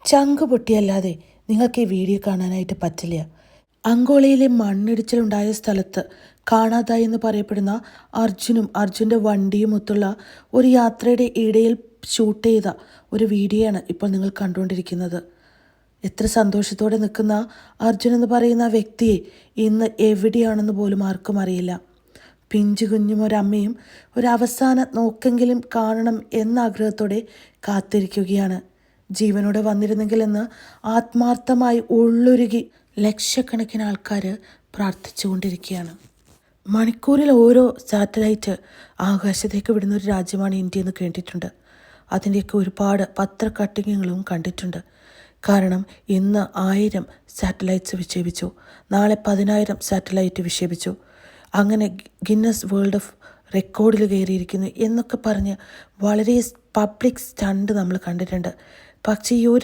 ചങ്ക് പൊട്ടിയല്ലാതെ നിങ്ങൾക്ക് ഈ വീഡിയോ കാണാനായിട്ട് പറ്റില്ല. അങ്കോളയിലെ മണ്ണിടിച്ചിലുണ്ടായ സ്ഥലത്ത് കാണാതായി എന്ന് പറയപ്പെടുന്ന അർജുനും അർജുൻ്റെ വണ്ടിയുമൊത്തുള്ള ഒരു യാത്രയുടെ ഇടയിൽ ഷൂട്ട് ചെയ്ത ഒരു വീഡിയോ ആണ് ഇപ്പോൾ നിങ്ങൾ കണ്ടുകൊണ്ടിരിക്കുന്നത്. എത്ര സന്തോഷത്തോടെ നിൽക്കുന്ന അർജുൻ എന്ന് പറയുന്ന വ്യക്തിയെ ഇന്ന് എവിടെയാണെന്ന് പോലും ആർക്കും അറിയില്ല. പിഞ്ചു കുഞ്ഞും ഒരമ്മയും ഒരവസാന നോക്കെങ്കിലും കാണണം എന്ന ആഗ്രഹത്തോടെ കാത്തിരിക്കുകയാണ്. ജീവനോടെ വന്നിരുന്നെങ്കിൽ എന്ന് ആത്മാർത്ഥമായി ഉള്ളൊരുകി ലക്ഷക്കണക്കിന് ആൾക്കാർ പ്രാർത്ഥിച്ചുകൊണ്ടിരിക്കുകയാണ്. മണിക്കൂറിൽ ഓരോ സാറ്റലൈറ്റ് ആകാശത്തേക്ക് വിടുന്ന ഒരു രാജ്യമാണ് ഇന്ത്യ എന്ന് കേട്ടിട്ടുണ്ട്. അതിൻ്റെയൊക്കെ ഒരുപാട് പത്ര കട്ടിങ്ങുകളും കണ്ടിട്ടുണ്ട്. കാരണം ഇന്ന് 1000 സാറ്റലൈറ്റ്സ് വിക്ഷേപിച്ചു, നാളെ 10,000 സാറ്റലൈറ്റ് വിക്ഷേപിച്ചു. അങ്ങനെ ഗിന്നസ് വേൾഡ് ഓഫ് റെക്കോർഡിൽ കയറിയിരിക്കുന്നു എന്നൊക്കെ പറഞ്ഞ് വളരെ പബ്ലിക് സ്റ്റണ്ട് നമ്മൾ കണ്ടിട്ടുണ്ട്. പക്ഷേ ഈ ഒരു